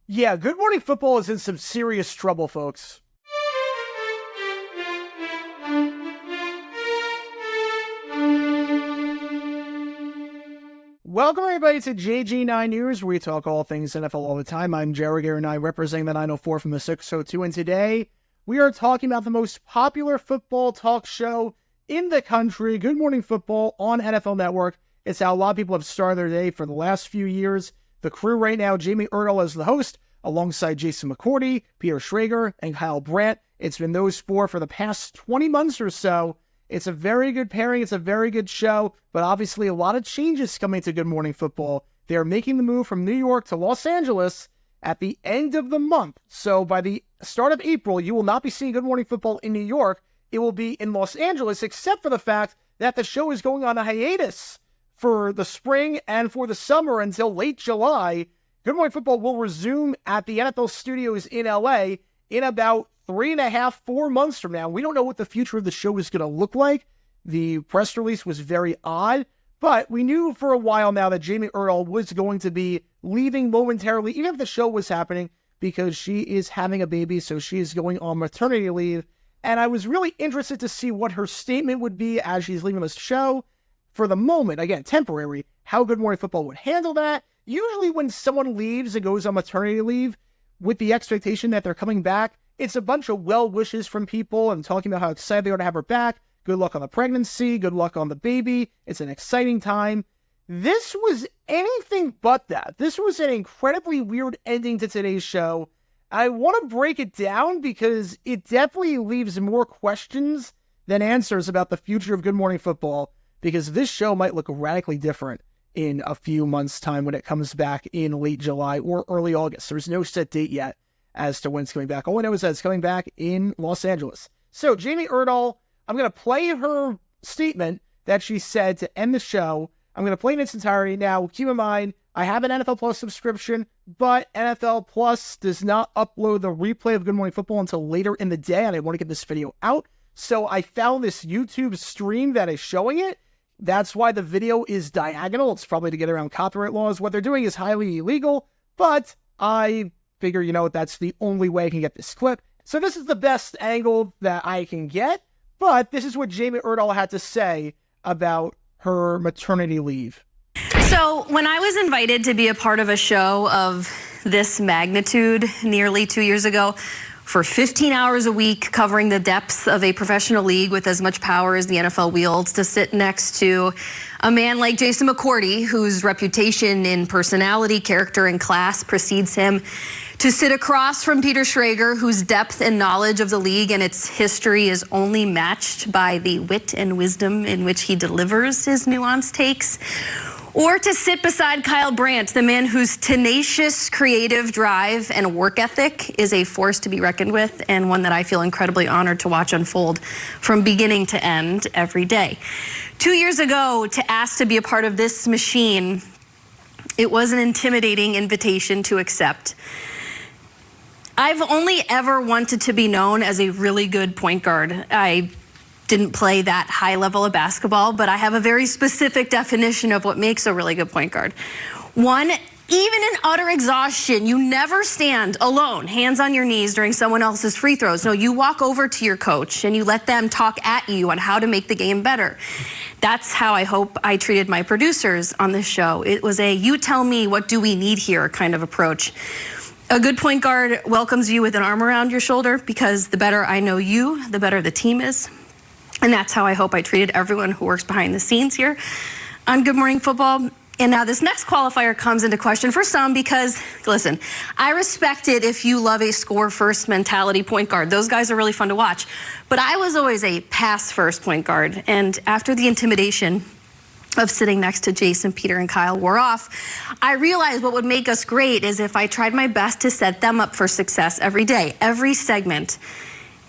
Yeah, Good Morning Football is in some serious trouble, folks. Welcome, everybody, to JG9 News, where we talk all things NFL all the time. I'm Jared Gare, and I represent the 904 from the 602, and today we are talking about the most popular football talk show in the country, Good Morning Football on NFL Network. It's how a lot of people have started their day for the last few years. The crew right now, Jamie Erdahl as the host, alongside Jason McCourty, Peter Schrager, and Kyle Brandt. It's been those four for the past 20 months or so. It's a very good pairing. It's a very good show, but obviously a lot of changes coming to Good Morning Football. They are making the move from New York to Los Angeles at the end of the month. So by the start of April, you will not be seeing Good Morning Football in New York. It will be in Los Angeles, except for the fact that the show is going on a hiatus for the spring and for the summer until late July. Good Morning Football will resume at the NFL studios in LA in about 3.5, 4 months from now. We don't know what the future of the show is going to look like. The press release was very odd, but we knew for a while now that Jamie Erdahl was going to be leaving momentarily, even if the show was happening, because she is having a baby, so she is going on maternity leave. And I was really interested to see what her statement would be as she's leaving this show. For the moment, again, temporary, how Good Morning Football would handle that. Usually when someone leaves and goes on maternity leave with the expectation that they're coming back, it's a bunch of well wishes from people and talking about how excited they are to have her back. Good luck on the pregnancy. Good luck on the baby. It's an exciting time. This was anything but that. This was an incredibly weird ending to today's show. I want to break it down because it definitely leaves more questions than answers about the future of Good Morning Football, because this show might look radically different in a few months' time when it comes back in late July or early August. There's no set date yet as to when it's coming back. All I know is that it's coming back in Los Angeles. So Jamie Erdahl, I'm going to play her statement that she said to end the show. I'm going to play in its entirety. Now, keep in mind, I have an NFL Plus subscription, but NFL Plus does not upload the replay of Good Morning Football until later in the day, and I want to get this video out. So I found this YouTube stream that is showing it. That's why the video is diagonal. It's probably to get around copyright laws. What they're doing is highly illegal, but I figure, that's the only way I can get this clip. So this is the best angle that I can get, but this is what Jamie Erdahl had to say about her maternity leave. So when I was invited to be a part of a show of this magnitude nearly 2 years ago, for 15 hours a week, covering the depths of a professional league with as much power as the NFL wields, to sit next to a man like Jason McCourty, whose reputation in personality, character, and class precedes him, to sit across from Peter Schrager, whose depth and knowledge of the league and its history is only matched by the wit and wisdom in which he delivers his nuanced takes, or to sit beside Kyle Brandt, the man whose tenacious creative drive and work ethic is a force to be reckoned with, and one that I feel incredibly honored to watch unfold from beginning to end every day. 2 years ago, to ask to be a part of this machine, it was an intimidating invitation to accept. I've only ever wanted to be known as a really good point guard. I didn't play that high level of basketball, but I have a very specific definition of what makes a really good point guard. One, even in utter exhaustion, you never stand alone, hands on your knees during someone else's free throws. No, you walk over to your coach and you let them talk at you on how to make the game better. That's how I hope I treated my producers on this show. It was a you tell me what do we need here kind of approach. A good point guard welcomes you with an arm around your shoulder, because the better I know you, the better the team is. And that's how I hope I treated everyone who works behind the scenes here on Good Morning Football. And now this next qualifier comes into question for some because, listen, I respect it if you love a score-first mentality point guard. Those guys are really fun to watch. But I was always a pass-first point guard. And after the intimidation of sitting next to Jason, Peter, and Kyle wore off, I realized what would make us great is if I tried my best to set them up for success every day, every segment.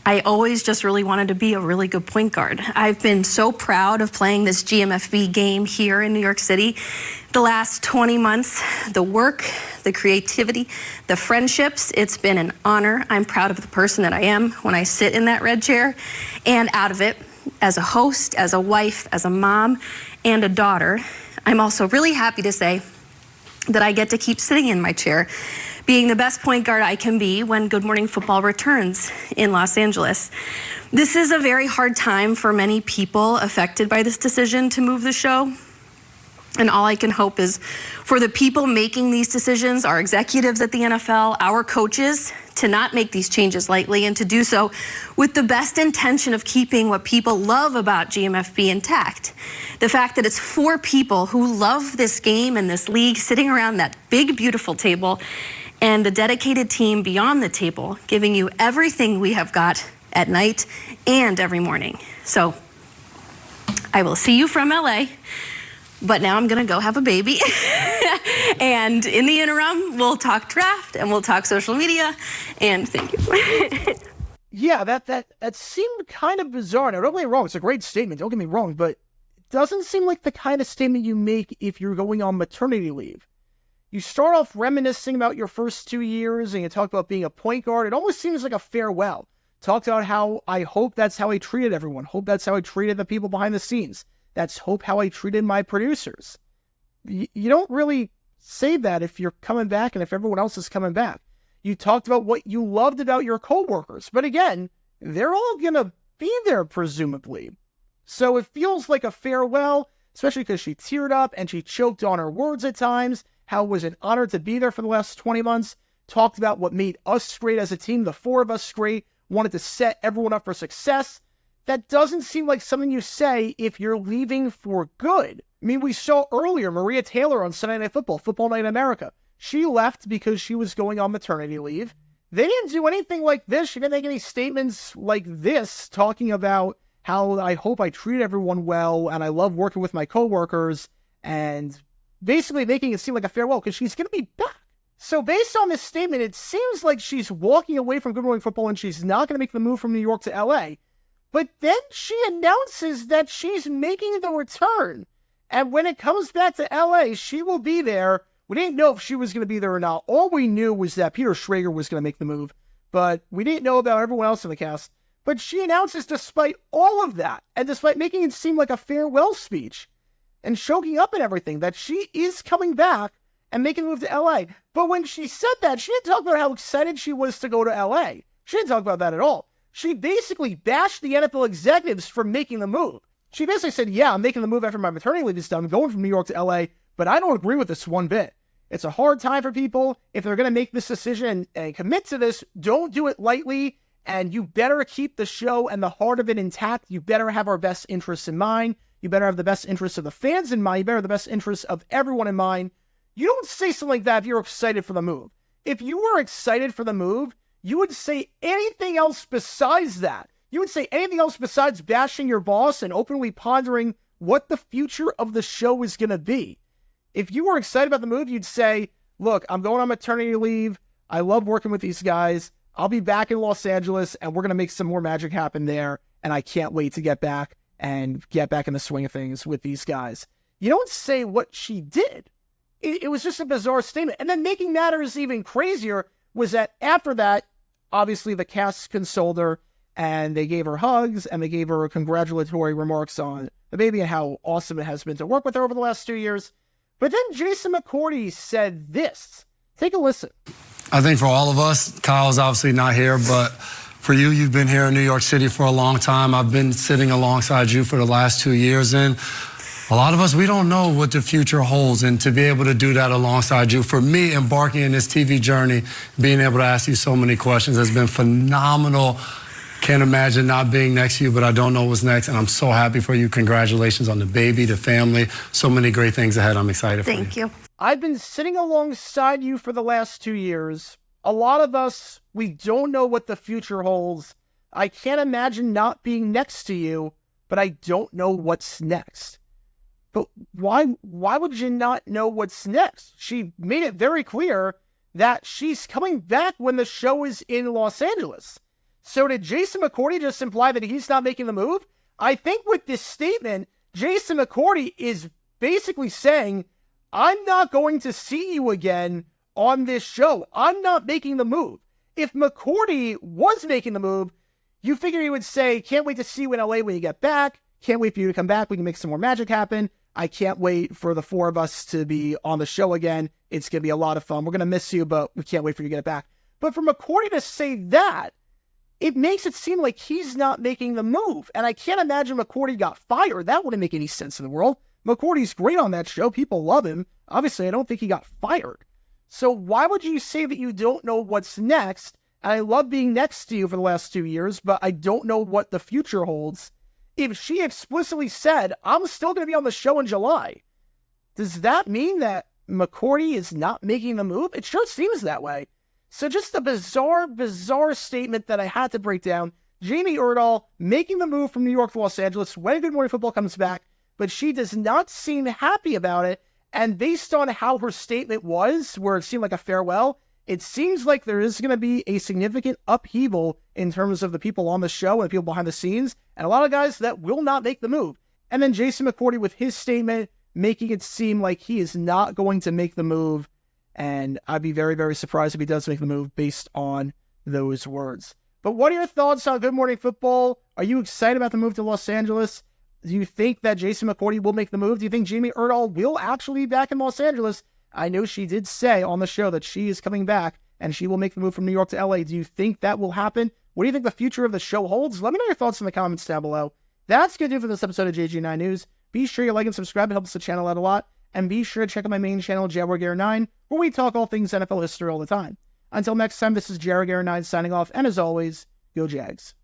I always just really wanted to be a really good point guard. I've been so proud of playing this GMFB game here in New York City. The last 20 months, the work, the creativity, the friendships, it's been an honor. I'm proud of the person that I am when I sit in that red chair, and out of it, as a host, as a wife, as a mom, and a daughter. I'm also really happy to say that I get to keep sitting in my chair being the best point guard I can be when Good Morning Football returns in Los Angeles. This is a very hard time for many people affected by this decision to move the show. And all I can hope is for the people making these decisions, our executives at the NFL, our coaches, to not make these changes lightly and to do so with the best intention of keeping what people love about GMFB intact. The fact that it's 4 people who love this game and this league sitting around that big, beautiful table, and a dedicated team beyond the table giving you everything we have got at night and every morning. So I will see you from LA. But now I'm going to go have a baby. And in the interim, we'll talk draft and we'll talk social media. And thank you. Yeah, that seemed kind of bizarre. Now, don't get me wrong. It's a great statement. Don't get me wrong. But it doesn't seem like the kind of statement you make if you're going on maternity leave. You start off reminiscing about your first 2 years and you talk about being a point guard. It almost seems like a farewell. Talked about how I hope that's how I treated everyone. Hope that's how I treated the people behind the scenes. That's hope how I treated my producers. You don't really say that if you're coming back and if everyone else is coming back. You talked about what you loved about your coworkers. But again, they're all going to be there, presumably. So it feels like a farewell, especially because she teared up and she choked on her words at times. How it was an honor to be there for the last 20 months. Talked about what made us great as a team, the 4 of us great. Wanted to set everyone up for success. That doesn't seem like something you say if you're leaving for good. I mean, we saw earlier Maria Taylor on Sunday Night Football, Football Night in America. She left because she was going on maternity leave. They didn't do anything like this. She didn't make any statements like this, talking about how I hope I treat everyone well and I love working with my coworkers, and basically making it seem like a farewell because she's going to be back. So based on this statement, it seems like she's walking away from Good Morning Football and she's not going to make the move from New York to LA. But then she announces that she's making the return. And when it comes back to LA, she will be there. We didn't know if she was going to be there or not. All we knew was that Peter Schrager was going to make the move. But we didn't know about everyone else in the cast. But she announces despite all of that, and despite making it seem like a farewell speech, and choking up and everything, that she is coming back and making the move to LA. But when she said that, she didn't talk about how excited she was to go to LA. She didn't talk about that at all. She basically bashed the NFL executives for making the move. She basically said, yeah, I'm making the move after my maternity leave is done. I'm going from New York to LA, but I don't agree with this one bit. It's a hard time for people. If they're going to make this decision and commit to this, don't do it lightly, and you better keep the show and the heart of it intact. You better have our best interests in mind. You better have the best interests of the fans in mind. You better have the best interests of everyone in mind. You don't say something like that if you're excited for the move. If you were excited for the move, you would say anything else besides that. You would say anything else besides bashing your boss and openly pondering what the future of the show is going to be. If you were excited about the move, you'd say, look, I'm going on maternity leave. I love working with these guys. I'll be back in Los Angeles, and we're going to make some more magic happen there, and I can't wait to get back and get back in the swing of things with these guys. You don't say what she did. It was just a bizarre statement. And then making matters even crazier was that after that, obviously the cast consoled her, and they gave her hugs, and they gave her congratulatory remarks on the baby and how awesome it has been to work with her over the last 2 years. But then Jason McCourty said this. Take a listen. I think for all of us, Kyle's obviously not here, but for you, you've been here in New York City for a long time. I've been sitting alongside you for the last 2 years, and a lot of us, we don't know what the future holds, and to be able to do that alongside you, for me, embarking in this TV journey, being able to ask you so many questions has been phenomenal. Can't imagine not being next to you, but I don't know what's next, and I'm so happy for you. Congratulations on the baby, the family, so many great things ahead. I'm excited for you. Thank you. I've been sitting alongside you for the last 2 years. A lot of us, we don't know what the future holds. I can't imagine not being next to you, but I don't know what's next. But why would you not know what's next? She made it very clear that she's coming back when the show is in Los Angeles. So did Jason McCourty just imply that he's not making the move? I think with this statement, Jason McCourty is basically saying, I'm not going to see you again on this show. I'm not making the move. If McCourty was making the move, you figure he would say, can't wait to see you in LA when you get back. Can't wait for you to come back. We can make some more magic happen. I can't wait for the four of us to be on the show again. It's going to be a lot of fun. We're going to miss you, but we can't wait for you to get back. But for McCourty to say that, it makes it seem like he's not making the move. And I can't imagine McCourty got fired. That wouldn't make any sense in the world. McCourty's great on that show. People love him. Obviously, I don't think he got fired. So why would you say that you don't know what's next? And I love being next to you for the last 2 years, but I don't know what the future holds. If she explicitly said, I'm still going to be on the show in July, does that mean that McCourty is not making the move? It sure seems that way. So just a bizarre statement that I had to break down. Jamie Erdahl making the move from New York to Los Angeles when Good Morning Football comes back, but she does not seem happy about it. And based on how her statement was, where it seemed like a farewell, it seems like there is going to be a significant upheaval in terms of the people on the show and the people behind the scenes, and a lot of guys that will not make the move. And then Jason McCourty with his statement, making it seem like he is not going to make the move, and I'd be very, very surprised if he does make the move based on those words. But what are your thoughts on Good Morning Football? Are you excited about the move to Los Angeles? Do you think that Jason McCourty will make the move? Do you think Jamie Erdahl will actually be back in Los Angeles? I know she did say on the show that she is coming back and she will make the move from New York to LA. Do you think that will happen? What do you think the future of the show holds? Let me know your thoughts in the comments down below. That's going to do for this episode of JG9 News. Be sure you like and subscribe. It helps the channel out a lot. And be sure to check out my main channel, JaguarGare9, where we talk all things NFL history all the time. Until next time, this is JaguarGare9 signing off. And as always, go Jags.